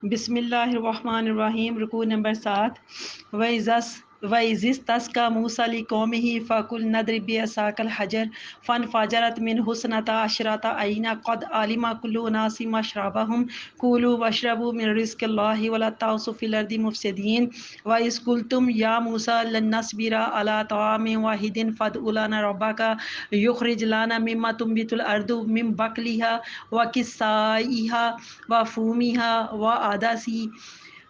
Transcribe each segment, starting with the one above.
بسم اللہ الرحمن الرحیم۔ رکوع نمبر 7۔ وَإِذِ اسْتَسْقَىٰ مُوسَىٰ لِقَوْمِهِ فَقُلْنَا اضْرِب بِّعَصَاكَ الْحَجَرَ فَانْفَجَرَتْ مِنْهُ اثْنَتَا عَشْرَةَ عَيْنًا قَدْ عَلِمَ كُلُّ أُنَاسٍ مَّشْرَبَهُمْ كُلُوا وَاشْرَبُوا مِن رِّزْقِ اللَّهِ وَلَا تَعْثُوا فِي الْأَرْضِ مُفْسِدِينَ وَإِذْ قُلْتُمْ يَا مُوسَىٰ لَن نَّصْبِرَ عَلَىٰ طَعَامٍ وَاحِدٍ فَادْعُ لَنَا رَبَّكَ يُخْرِجْ لَنَا مِمَّا تُنبِتُ الْأَرْضُ مِن بَقْلِهَا وَقِثَّائِهَا وَفُومِهَا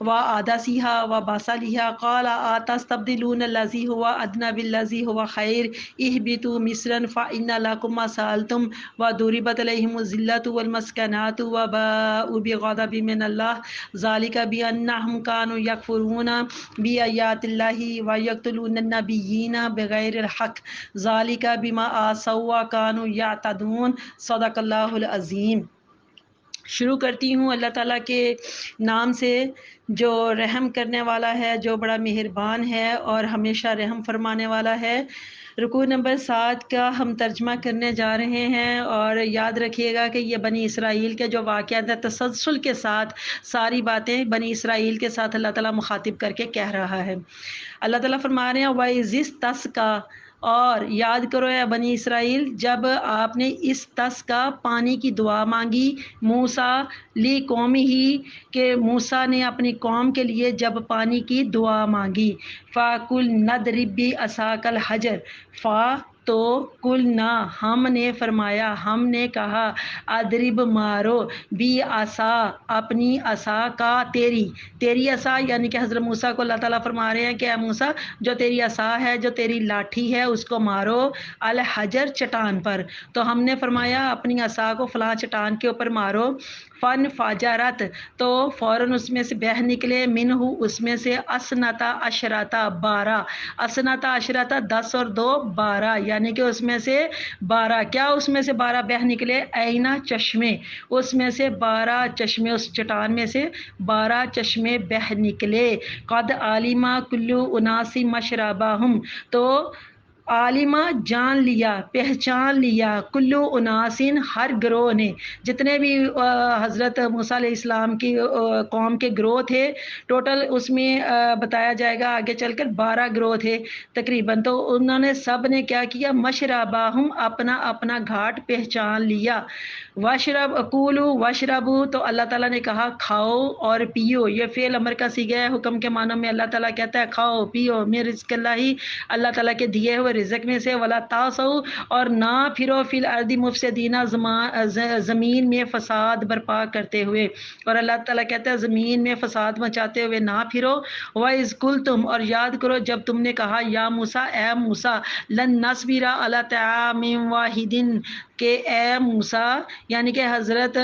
وعدسها وبصلها قال أتستبدلون الذي هو أدنى بالذي هو خير اهبطوا مصرا فإن لكم ما سألتم وضربت عليهم الذلة والمسكنة وباءوا بغضب من الله ذلك بأنهم كانوا يكفرون بآيات الله ويقتلون النبيين بغير الحق ذلك بما عصوا وكانوا يعتدون صدق اللہ العظیم۔ شروع کرتی ہوں اللہ تعالیٰ کے نام سے جو رحم کرنے والا ہے، جو بڑا مہربان ہے اور ہمیشہ رحم فرمانے والا ہے۔ رکوع نمبر 7 کا ہم ترجمہ کرنے جا رہے ہیں، اور یاد رکھیے گا کہ یہ بنی اسرائیل کے جو واقعات ہیں، تسلسل کے ساتھ ساری باتیں بنی اسرائیل کے ساتھ اللہ تعالیٰ مخاطب کر کے کہہ رہا ہے۔ اللہ تعالیٰ فرما رہے ہیں وَإِذِ اسْتَسْقَىٰ، اور یاد کرو اے بنی اسرائیل جب آپ نے استسقا پانی کی دعا مانگی، موسیٰ لِقَوْمِهِ کہ موسیٰ نے اپنی قوم کے لیے جب پانی کی دعا مانگی، فَقُلْنَا اضْرِب بِّعَصَاكَ الْحَجَرَ تو قُلْنَا ہم نے فرمایا، ہم نے کہا، اضرب مارو، بی عصا اپنی عصا کا، تیری عصا، یعنی کہ حضرت موسیٰ کو اللہ تعالیٰ فرما رہے ہیں کہ اے موسیٰ جو تیری عصا ہے، جو تیری لاٹھی ہے، اس کو مارو الحجر چٹان پر۔ تو ہم نے فرمایا اپنی عصا کو فلاں چٹان کے اوپر مارو، فن فاجرت تو فوراً اس میں سے بہہ نکلے، منہ اس میں سے اسنتا عشرتا 12، اسنتا عشرتا 10 اور 2 12، یعنی کہ اس میں سے 12، کیا اس میں سے 12 بہہ نکلے، عینا چشمے، اس میں سے 12 چشمے، اس چٹان میں سے 12 چشمے بہہ نکلے، قد عالمہ کلو اناسی مشربہم تو عالمہ جان لیا، پہچان لیا، کلو اناسن ہر گروہ نے، جتنے بھی حضرت موسیٰ علیہ السلام کی قوم کے گروہ تھے، ٹوٹل اس میں بتایا جائے گا آگے چل کر 12 گروہ تھے تقریباً، تو انہوں نے سب نے کیا کیا، مشربہم اپنا اپنا گھاٹ پہچان لیا، واشرب کولو واشربو تو اللہ تعالیٰ نے کہا کھاؤ اور پیو، یہ فعل امر کا صیغہ ہے، حکم کے معنوں میں اللہ تعالیٰ کہتا ہے کھاؤ پیو من رزق اللہ، اللہ تعالیٰ کے دیے ہوئے رزق میں سے، ولا تعثوا اور نہ پھرو فی الارض مفسدین زمین میں فساد برپا کرتے ہوئے، اور اللہ تعالیٰ کہتا ہے زمین میں فساد مچاتے ہوئے نہ پھرو، وَإِذْ قُلْتُمْ اور یاد کرو جب تم نے کہا، یا موسیٰ اے موسیٰ، لن نصبر علی طعام واحد کہ اے موسیٰ، یعنی کہ حضرت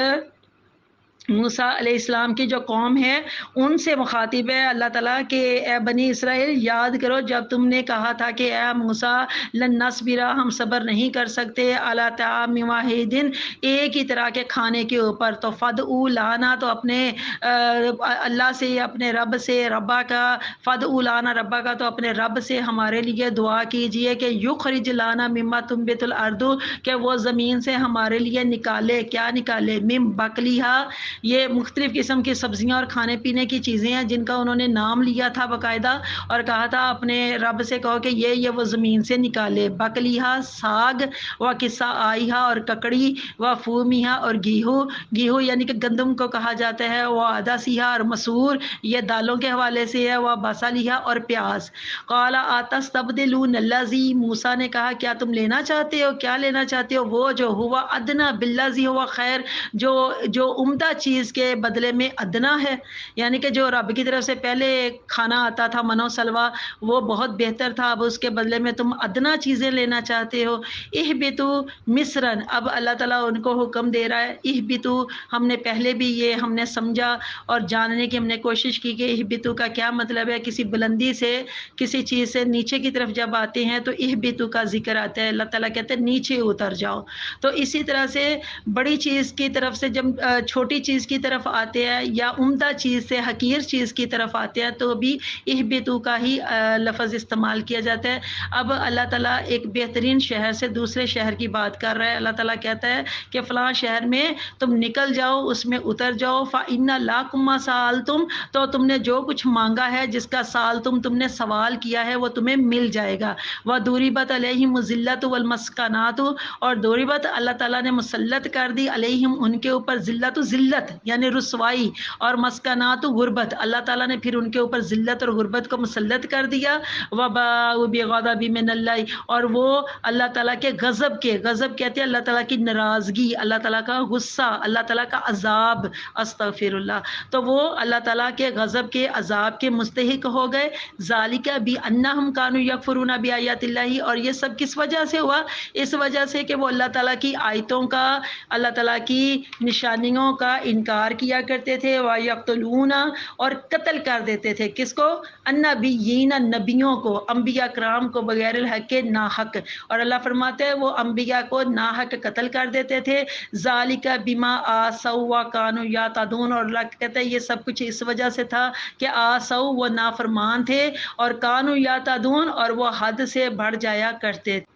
موسیٰ علیہ السلام کی جو قوم ہے ان سے مخاطب ہے اللہ تعالیٰ کہ اے بنی اسرائیل یاد کرو جب تم نے کہا تھا کہ اے موسیٰ لن نصبر ہم صبر نہیں کر سکتے علی طعام واحد ایک ہی طرح کے کھانے کے اوپر، تو فدعوا لنا تو اپنے اللہ سے، اپنے رب سے، ربا کا فدعوا لنا ربا کا تو اپنے رب سے ہمارے لیے دعا کیجئے کہ یخرج لنا مما تنبت الارض کہ وہ زمین سے ہمارے لیے نکالے، کیا نکالے، من بقلیہا یہ مختلف قسم کی سبزیاں اور کھانے پینے کی چیزیں ہیں جن کا انہوں نے نام لیا تھا باقاعدہ، اور کہا تھا اپنے رب سے کہو کہ یہ وہ زمین سے نکالے، بقلیہا ساگ، و قصہ آئیہا اور ککڑی، و فومیہا اور گیہوں یعنی کہ گندم کو کہا جاتا ہے، و عدسیہا اور مسور یہ دالوں کے حوالے سے ہے، و بصلیہا اور پیاز۔ قال اتستبدلون الذی موسیٰ نے کہا کیا تم لینا چاہتے ہو، کیا لینا چاہتے ہو، وہ جو ہوا ادنا بالذی ہوا خیر جو عمدہ چیز کے بدلے میں ادنا ہے، یعنی کہ جو رب کی طرف سے پہلے کھانا آتا تھا منو سلوا وہ بہت بہتر تھا، اب اس کے بدلے میں تم ادنا چیزیں لینا چاہتے ہو، اہبتو مصرن اب اللہ تعالیٰ ان کو حکم دے رہا ہے، اہبتو ہم نے پہلے بھی یہ ہم نے سمجھا اور جاننے کی ہم نے کوشش کی کہ اہبتو کا کیا مطلب ہے، کسی بلندی سے کسی چیز سے نیچے کی طرف جب آتے ہیں تو اہبتو کا ذکر آتا ہے، اللہ تعالیٰ کہتے ہیں نیچے اتر جاؤ، تو اسی طرح سے بڑی چیز کی طرف سے جب چھوٹی چیز چیز کی طرف آتے ہیں یا عمدہ چیز سے حقیر چیز کی طرف آتے ہیں تو بھی اہبتو کا ہی لفظ استعمال کیا جاتا ہے۔ اب اللہ تعالیٰ ایک بہترین شہر سے دوسرے شہر کی بات کر رہا ہے۔ اللہ تعالیٰ کہتا ہے کہ فلاں شہر میں تم نکل جاؤ، اس میں اتر جاؤ، فَإِنَّ لَكُمْ مَا سَأَلْتُمْ، تو تم نے جو کچھ مانگا ہے، جس کا سال تم نے سوال کیا ہے وہ تمہیں مل جائے گا۔ وَضُرِبَتْ عَلَيْهِمُ الذِّلَّةُ وَالْمَسْكَنَاتُ، اور ضربت اللہ تعالیٰ نے مسلط کر دی علیہم ان کے اوپر ذلت ذلت یعنی رسوائی، اور مسکنات غربت، اللہ تعالیٰ نے پھر ان کے اوپر ذلت اور غربت کو مسلط کر دیا۔ وباءوا بغضب من اللہ، اور وہ اللہ تعالیٰ کے غضب کے، غضب کہتے ہیں اللہ تعالیٰ کی ناراضگی، اللہ تعالیٰ کا غصہ، اللہ تعالیٰ کا عذاب، استغفر اللہ، تو وہ اللہ تعالیٰ کے غضب کے عذاب کے مستحق ہو گئے۔ ذالک بانہم کانوا یکفرون بآیات اللہ، اور یہ سب کس وجہ سے ہوا؟ اس وجہ سے کہ وہ اللہ تعالیٰ کی آیتوں کا، اللہ تعالیٰ کی نشانیوں کا انکار کیا کرتے تھے، وَيَقْتُلُونَ، اور قتل کر دیتے تھے کس کو؟ النبیین، نبیوں کو، انبیاء کرام کو بغیر الحق کے ناحق، اور اللہ فرماتے ہیں وہ انبیاء کو ناحق قتل کر دیتے تھے۔ ذالک بما عصوا وکانوا یعتدون، اور اللہ کہتے ہیں یہ سب کچھ اس وجہ سے تھا کہ عصوا، وہ نافرمان تھے، اور کانوا یعتدون، اور وہ حد سے بڑھ جایا کرتے تھے۔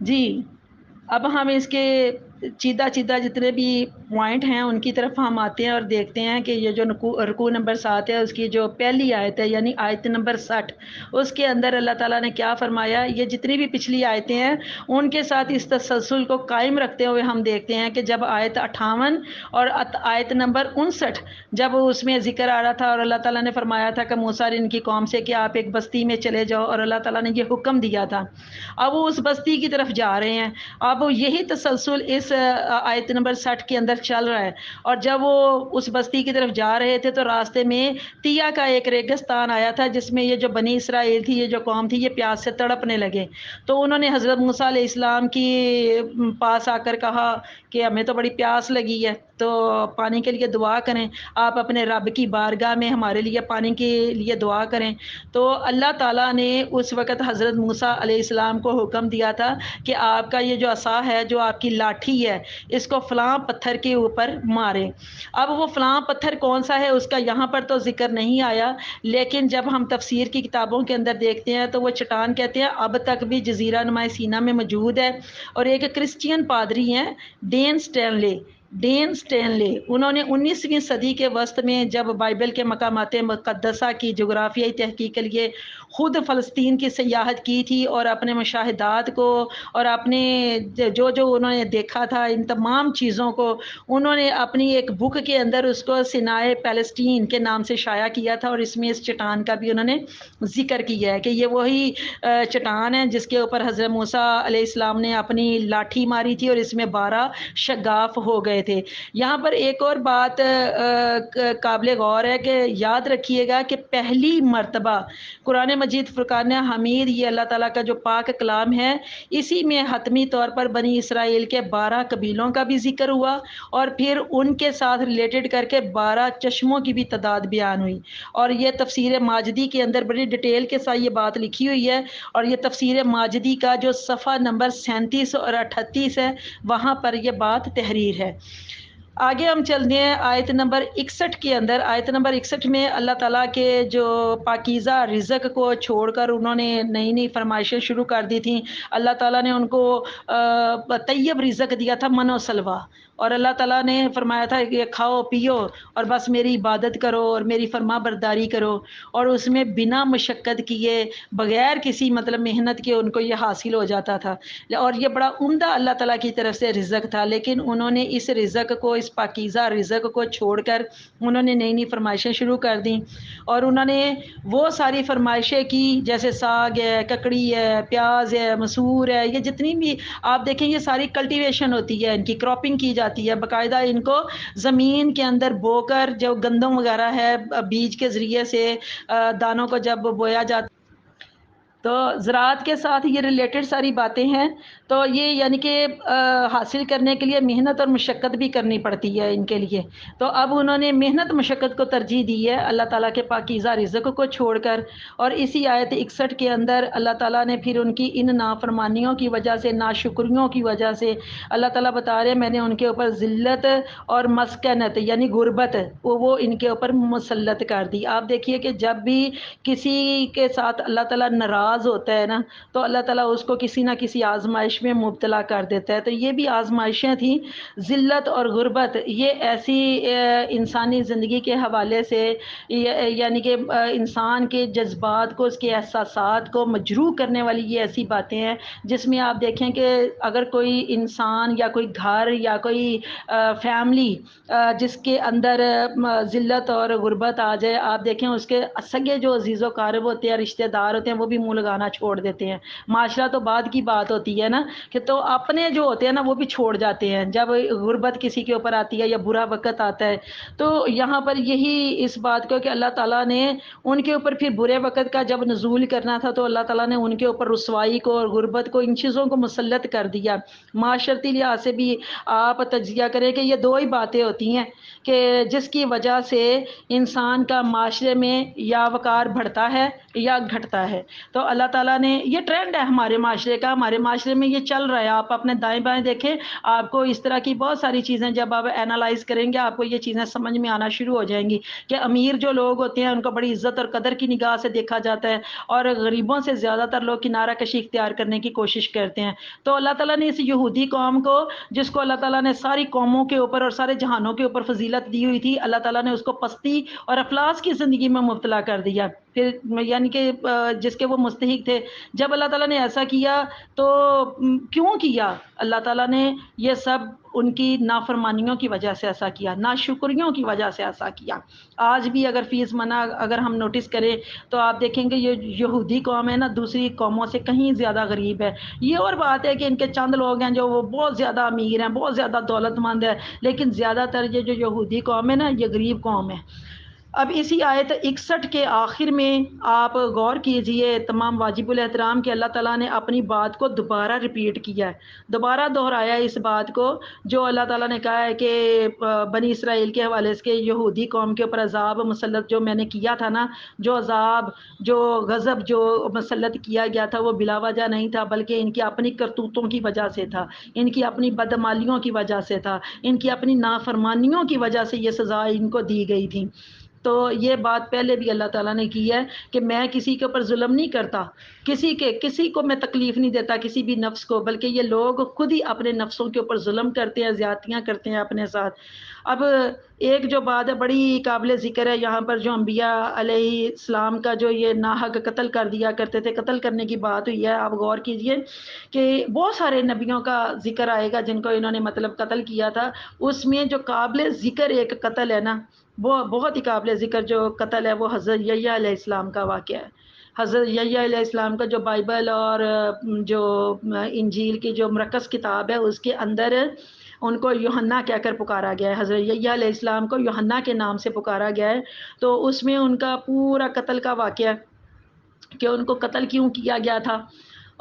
جی اب ہم اس کے چیدہ جتنے بھی پوائنٹ ہیں ان کی طرف ہم آتے ہیں اور دیکھتے ہیں کہ یہ جو رکوع نمبر 7 ہے اس کی جو پہلی آیت ہے یعنی آیت نمبر 60، اس کے اندر اللہ تعالیٰ نے کیا فرمایا؟ یہ جتنی بھی پچھلی آیتیں ہیں ان کے ساتھ اس تسلسل کو قائم رکھتے ہوئے ہم دیکھتے ہیں کہ جب آیت 58 اور آیت نمبر 59 جب اس میں ذکر آ رہا تھا اور اللہ تعالیٰ نے فرمایا تھا کہ موسیٰ ان کی قوم سے کہ آپ ایک بستی میں چلے جاؤ، اور اللہ تعالیٰ نے یہ حکم دیا تھا، اب وہ اس بستی کی طرف جا رہے ہیں۔ اب یہی تسلسل اس آیت نمبر 60 کے اندر چل رہا ہے، اور جب وہ اس بستی کی طرف جا رہے تھے تو راستے میں تیا کا ایک ریگستان آیا تھا جس میں یہ جو بنی اسرائیل تھی، یہ جو قوم تھی، یہ پیاس سے تڑپنے لگے، تو انہوں نے حضرت موسیٰ علیہ السلام کی پاس آ کر کہا کہ ہمیں تو بڑی پیاس لگی ہے، تو پانی کے لیے دعا کریں، آپ اپنے رب کی بارگاہ میں ہمارے لیے پانی کے لیے دعا کریں۔ تو اللہ تعالیٰ نے اس وقت حضرت موسیٰ علیہ السلام کو حکم دیا تھا کہ آپ کا یہ جو عصا ہے، جو آپ کی لاٹھی ہے، اس کو فلاں پتھر کے اوپر ماریں۔ اب وہ فلاں پتھر کون سا ہے اس کا یہاں پر تو ذکر نہیں آیا، لیکن جب ہم تفسیر کی کتابوں کے اندر دیکھتے ہیں تو وہ چٹان کہتے ہیں اب تک بھی جزیرہ نما سینا میں موجود ہے، اور ایک کرسچین پادری ہیں ڈین سٹینلے، انہوں نے 19ویں صدی کے وسط میں جب بائبل کے مقامات مقدسہ کی جغرافیائی تحقیق کے لیے خود فلسطین کی سیاحت کی تھی، اور اپنے مشاہدات کو اور اپنے جو انہوں نے دیکھا تھا ان تمام چیزوں کو انہوں نے اپنی ایک بک کے اندر اس کو سینائے پیلسٹین کے نام سے شائع کیا تھا، اور اس میں اس چٹان کا بھی انہوں نے ذکر کیا ہے کہ یہ وہی چٹان ہے جس کے اوپر حضرت موسیٰ علیہ السلام نے اپنی لاٹھی ماری تھی، اور اس میں 12 شگاف ہو گئے تھے۔ یہاں پر ایک اور بات قابل غور ہے کہ یاد رکھیے گا کہ پہلی مرتبہ قرآن مجید فرقان حمید، یہ اللہ تعالیٰ کا جو پاک کلام ہے، اسی میں حتمی طور پر بنی اسرائیل کے 12 قبیلوں کا بھی ذکر ہوا، اور پھر ان کے ساتھ ریلیٹڈ کر کے 12 چشموں کی بھی تعداد بیان ہوئی، اور یہ تفسیر ماجدی کے اندر بڑی ڈیٹیل کے ساتھ یہ بات لکھی ہوئی ہے، اور یہ تفسیر ماجدی کا جو صفحہ نمبر 37 اور 38 ہے وہاں پر یہ بات تحریر ہے۔ آگے ہم چلتے ہیں آیت نمبر 61 کے اندر۔ آیت نمبر 61 میں اللہ تعالیٰ کے جو پاکیزہ رزق کو چھوڑ کر انہوں نے نئی فرمائشیں شروع کر دی تھیں، اللہ تعالیٰ نے ان کو طیب رزق دیا تھا، من و سلوہ، اور اللہ تعالیٰ نے فرمایا تھا کہ کھاؤ پیو اور بس میری عبادت کرو اور میری فرما برداری کرو، اور اس میں بنا مشقت کیے بغیر کسی محنت کے ان کو یہ حاصل ہو جاتا تھا، اور یہ بڑا عمدہ اللہ تعالیٰ کی طرف سے رزق تھا، لیکن انہوں نے اس رزق کو، اس پاکیزہ رزق کو چھوڑ کر انہوں نے نئی فرمائشیں شروع کر دیں، اور انہوں نے وہ ساری فرمائشیں کی جیسے ساگ ہے، ککڑی ہے، پیاز ہے، مسور ہے، یہ جتنی بھی آپ دیکھیں یہ ساری کلٹیویشن ہوتی ہے، ان کی کراپنگ کی جاتی ہے باقاعدہ، ان کو زمین کے اندر بو کر، جو گندم وغیرہ ہے بیج کے ذریعے سے دانوں کو جب بویا جاتا تو زراعت کے ساتھ یہ ریلیٹڈ ساری باتیں ہیں، تو یہ یعنی کہ حاصل کرنے کے لیے محنت اور مشقت بھی کرنی پڑتی ہے ان کے لیے۔ تو اب انہوں نے محنت مشقت کو ترجیح دی ہے اللہ تعالیٰ کے پاکیزہ رزق کو چھوڑ کر، اور اسی آیت 61 کے اندر اللہ تعالیٰ نے پھر ان کی ان نافرمانیوں کی وجہ سے، ناشکریوں کی وجہ سے اللہ تعالیٰ بتا رہے ہیں میں نے ان کے اوپر ذلت اور مسکنت یعنی غربت وہ ان کے اوپر مسلط کر دی۔ آپ دیکھیے کہ جب بھی کسی کے ساتھ اللہ تعالیٰ ناراض ہوتا ہے نا، تو اللہ تعالیٰ اس کو کسی نہ کسی آزمائش میں مبتلا کر دیتا ہے۔ تو یہ بھی آزمائشیں تھیں، ذلت اور غربت، یہ ایسی انسانی زندگی کے حوالے سے یعنی کہ انسان کے جذبات کو، اس کے احساسات کو مجروح کرنے والی یہ ایسی باتیں ہیں جس میں آپ دیکھیں کہ اگر کوئی انسان یا کوئی گھر یا کوئی فیملی جس کے اندر ذلت اور غربت آ جائے، آپ دیکھیں اس کے سگے جو عزیز و قارب ہوتے ہیں، رشتہ دار ہوتے ہیں، وہ بھی منہ لگانا چھوڑ دیتے ہیں۔ معاشرہ تو بعد کی بات ہوتی ہے نا، کہ تو اپنے جو ہوتے ہیں نا وہ بھی چھوڑ جاتے ہیں جب غربت کسی کے اوپر آتی ہے یا برا وقت آتا ہے۔ تو یہاں پر یہی اس بات کو کہ اللہ تعالیٰ نے ان کے اوپر پھر برے وقت کا جب نزول کرنا تھا تو اللہ تعالیٰ نے ان کے اوپر رسوائی کو اور غربت کو، ان چیزوں کو مسلط کر دیا۔ معاشرتی لحاظ سے بھی آپ تجزیہ کریں کہ یہ دو ہی باتیں ہوتی ہیں کہ جس کی وجہ سے انسان کا معاشرے میں یا وقار بڑھتا ہے یا گھٹتا ہے۔ تو اللہ تعالیٰ نے، یہ ٹرینڈ ہے ہمارے معاشرے کا، ہمارے معاشرے میں یہ چل رہا ہے۔ آپ اپنے دائیں بائیں دیکھیں، آپ کو اس طرح کی بہت ساری چیزیں جب آپ اینالائز کریں گے آپ کو یہ چیزیں سمجھ میں آنا شروع ہو جائیں گی کہ امیر جو لوگ ہوتے ہیں ان کو بڑی عزت اور قدر کی نگاہ سے دیکھا جاتا ہے، اور غریبوں سے زیادہ تر لوگ کنارہ کشی اختیار کرنے کی کوشش کرتے ہیں۔ تو اللہ تعالیٰ نے اس یہودی قوم کو، جس کو اللہ تعالیٰ نے ساری قوموں کے اوپر اور سارے جہانوں کے اوپر فضیلت دی ہوئی تھی، اللہ تعالیٰ نے اس کو پستی اور افلاس کی زندگی میں مبتلا کر دیا۔ پھر یعنی کہ جس کے وہ مستحق تھے، جب اللہ تعالیٰ نے ایسا کیا تو کیوں کیا؟ اللہ تعالیٰ نے یہ سب ان کی نافرمانیوں کی وجہ سے ایسا کیا، ناشکریوں کی وجہ سے ایسا کیا۔ آج بھی اگر فیس منع اگر ہم نوٹس کریں تو آپ دیکھیں گے یہ یہودی قوم ہے نا، دوسری قوموں سے کہیں زیادہ غریب ہے۔ یہ اور بات ہے کہ ان کے چند لوگ ہیں جو وہ بہت زیادہ امیر ہیں، بہت زیادہ دولت مند ہے، لیکن زیادہ تر یہ جو یہودی قوم ہے نا، یہ غریب قوم ہے۔ اب اسی آیت 61 کے آخر میں آپ غور کیجئے تمام واجب الاحترام کہ اللہ تعالیٰ نے اپنی بات کو دوبارہ ریپیٹ کیا ہے، دوبارہ دہرایا اس بات کو جو اللہ تعالیٰ نے کہا ہے کہ بنی اسرائیل کے حوالے سے کہ یہودی قوم کے اوپر عذاب مسلط جو میں نے کیا تھا نا، جو عذاب، جو غضب جو مسلط کیا گیا تھا وہ بلا وجہ نہیں تھا، بلکہ ان کی اپنی کرتوتوں کی وجہ سے تھا، ان کی اپنی بدعمالیوں کی وجہ سے تھا، ان کی اپنی نافرمانیوں کی وجہ سے یہ سزا ان کو دی گئی تھی۔ تو یہ بات پہلے بھی اللہ تعالیٰ نے کی ہے کہ میں کسی کے اوپر ظلم نہیں کرتا، کسی کو میں تکلیف نہیں دیتا، کسی بھی نفس کو، بلکہ یہ لوگ خود ہی اپنے نفسوں کے اوپر ظلم کرتے ہیں، زیادتیاں کرتے ہیں اپنے ساتھ۔ اب ایک جو بات ہے بڑی قابل ذکر ہے یہاں پر، جو انبیاء علیہ السلام کا جو یہ ناحق قتل کر دیا کرتے تھے، قتل کرنے کی بات ہوئی ہے، آپ غور کیجئے کہ بہت سارے نبیوں کا ذکر آئے گا جن کو انہوں نے مطلب قتل کیا تھا، اس میں جو قابل ذکر ایک قتل ہے نا، وہ بہت ہی قابل ذکر جو قتل ہے وہ حضرت یحییٰ علیہ السلام کا واقعہ ہے۔ حضرت یحییٰ علیہ السلام کا جو بائبل اور جو انجیل کی جو مرکز کتاب ہے اس کے اندر ان کو یوحنا کہہ کر پکارا گیا ہے، حضرت یحییٰ علیہ السلام کو یوحنا کے نام سے پکارا گیا ہے۔ تو اس میں ان کا پورا قتل کا واقعہ کہ ان کو قتل کیوں کیا گیا تھا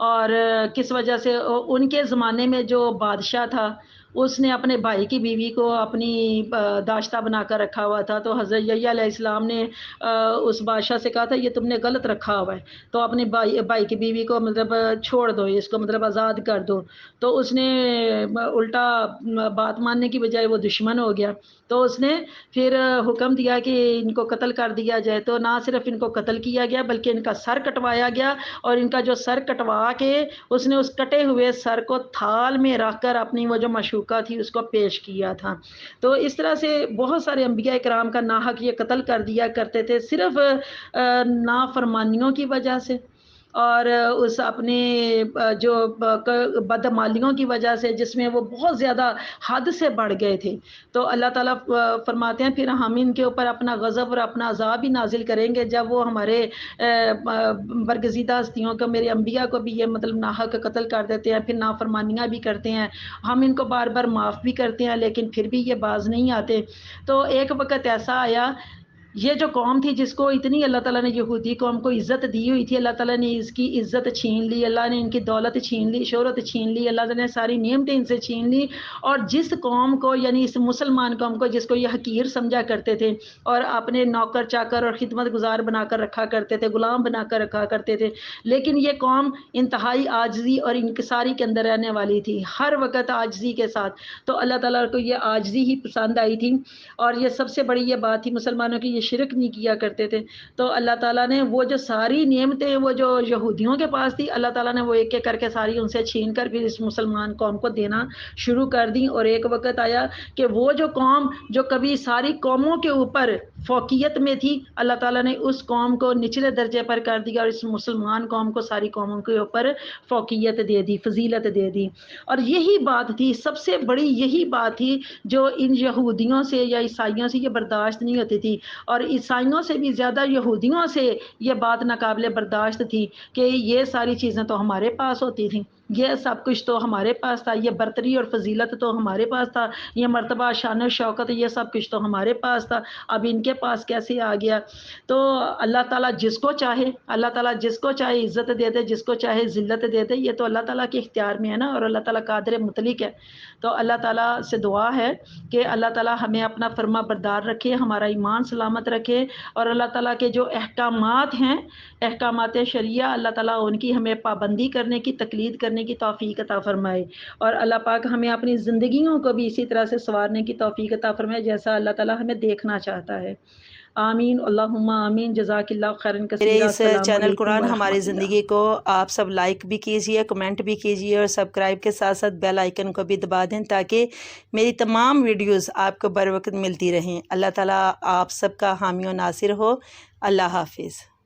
اور کس وجہ سے، ان کے زمانے میں جو بادشاہ تھا اس نے اپنے بھائی کی بیوی کو اپنی داشتہ بنا کر رکھا ہوا تھا، تو حضرت یحییٰ علیہ السلام نے اس بادشاہ سے کہا تھا یہ تم نے غلط رکھا ہوا ہے، تو اپنے بھائی کی بیوی کو مطلب چھوڑ دو، اس کو مطلب آزاد کر دو۔ تو اس نے الٹا بات ماننے کی بجائے وہ دشمن ہو گیا، تو اس نے پھر حکم دیا کہ ان کو قتل کر دیا جائے۔ تو نہ صرف ان کو قتل کیا گیا بلکہ ان کا سر کٹوایا گیا، اور ان کا جو سر کٹوا کے اس نے اس کٹے ہوئے سر کو تھال میں رکھ کر اپنی وہ جو معشوقہ تھی اس کو پیش کیا تھا۔ تو اس طرح سے بہت سارے انبیاء کرام کا ناحق یہ قتل کر دیا کرتے تھے، صرف نافرمانیوں کی وجہ سے اور اس اپنے جو بدعمالیوں کی وجہ سے جس میں وہ بہت زیادہ حد سے بڑھ گئے تھے۔ تو اللہ تعالیٰ فرماتے ہیں پھر ہم ان کے اوپر اپنا غضب اور اپنا عذاب بھی نازل کریں گے جب وہ ہمارے برگزیدہ ہستیوں کو، میرے انبیاء کو بھی یہ مطلب ناحق قتل کر دیتے ہیں، پھر نافرمانیاں بھی کرتے ہیں، ہم ان کو بار بار معاف بھی کرتے ہیں لیکن پھر بھی یہ باز نہیں آتے۔ تو ایک وقت ایسا آیا، یہ جو قوم تھی جس کو اتنی اللہ تعالیٰ نے یہودی قوم کو عزت دی ہوئی تھی، اللہ تعالیٰ نے اس کی عزت چھین لی، اللہ نے ان کی دولت چھین لی، شہرت چھین لی، اللہ تعالیٰ نے ساری نعمتیں ان سے چھین لی، اور جس قوم کو یعنی اس مسلمان قوم کو جس کو یہ حقیر سمجھا کرتے تھے اور اپنے نوکر چاکر اور خدمت گزار بنا کر رکھا کرتے تھے، غلام بنا کر رکھا کرتے تھے، لیکن یہ قوم انتہائی عاجزی اور انکساری کے اندر رہنے والی تھی، ہر وقت عاجزی کے ساتھ. تو اللہ تعالیٰ کو یہ عاجزی ہی پسند آئی تھی، اور یہ سب سے بڑی یہ بات تھی مسلمانوں کی، یہ شرک نہیں کیا کرتے تھے. تو اللہ تعالیٰ نے وہ جو ساری نعمتیں وہ جو یہودیوں کے پاس تھی، اللہ تعالیٰ نے وہ ایک ایک کر کے ساری ان سے چھین کر پھر اس مسلمان قوم کو دینا شروع کر دی. اور ایک وقت آیا کہ وہ جو قوم جو کبھی ساری قوموں کے اوپر فوقیت میں تھی، اللہ تعالیٰ نے اس قوم کو نچلے درجے پر کر دیا، اور اس مسلمان قوم کو ساری قوموں کے اوپر فوقیت دے دی، فضیلت دے دی. اور یہی بات تھی، سب سے بڑی یہی بات تھی جو ان یہودیوں سے یا عیسائیوں سے یہ برداشت نہیں ہوتی تھی، اور عیسائیوں سے بھی زیادہ یہودیوں سے یہ بات ناقابل برداشت تھی کہ یہ ساری چیزیں تو ہمارے پاس ہوتی تھیں، یہ سب کچھ تو ہمارے پاس تھا، یہ برتری اور فضیلت تو ہمارے پاس تھا، یہ مرتبہ شان و شوکت یہ سب کچھ تو ہمارے پاس تھا، اب ان کے پاس کیسے آ گیا. تو اللہ تعالیٰ جس کو چاہے، اللہ تعالیٰ جس کو چاہے عزت دے دے، جس کو چاہے ذلت دے دے، یہ تو اللہ تعالیٰ کے اختیار میں ہے نا، اور اللہ تعالیٰ قادر مطلق ہے. تو اللہ تعالیٰ سے دعا ہے کہ اللہ تعالیٰ ہمیں اپنا فرما بردار رکھے، ہمارا ایمان سلامت رکھے، اور اللہ تعالیٰ کے جو احکامات ہیں، احکامات شریعہ، اللہ تعالیٰ ان کی ہمیں پابندی کرنے کی، تقلید کرنے کی توفیق عطا فرمائے، اور اللہ پاک ہمیں اپنی زندگیوں کو بھی اسی طرح سے سنوارنے کی توفیق عطا فرمائے جیسا اللہ تعالیٰ ہمیں دیکھنا چاہتا ہے. آمین اللہم آمین. جزاک اللہ خیرا میرے کثیرا. اس السلام چینل علیکم قرآن ہماری ورحمۃ اللہ. زندگی کو آپ سب لائک بھی کیجئے، کمنٹ بھی کیجئے، اور سبسکرائب کے ساتھ ساتھ بیل آئیکن کو بھی دبا دیں تاکہ میری تمام ویڈیوز آپ کو بر وقت ملتی رہیں. اللہ تعالیٰ آپ سب کا حامی و ناصر ہو. اللہ حافظ.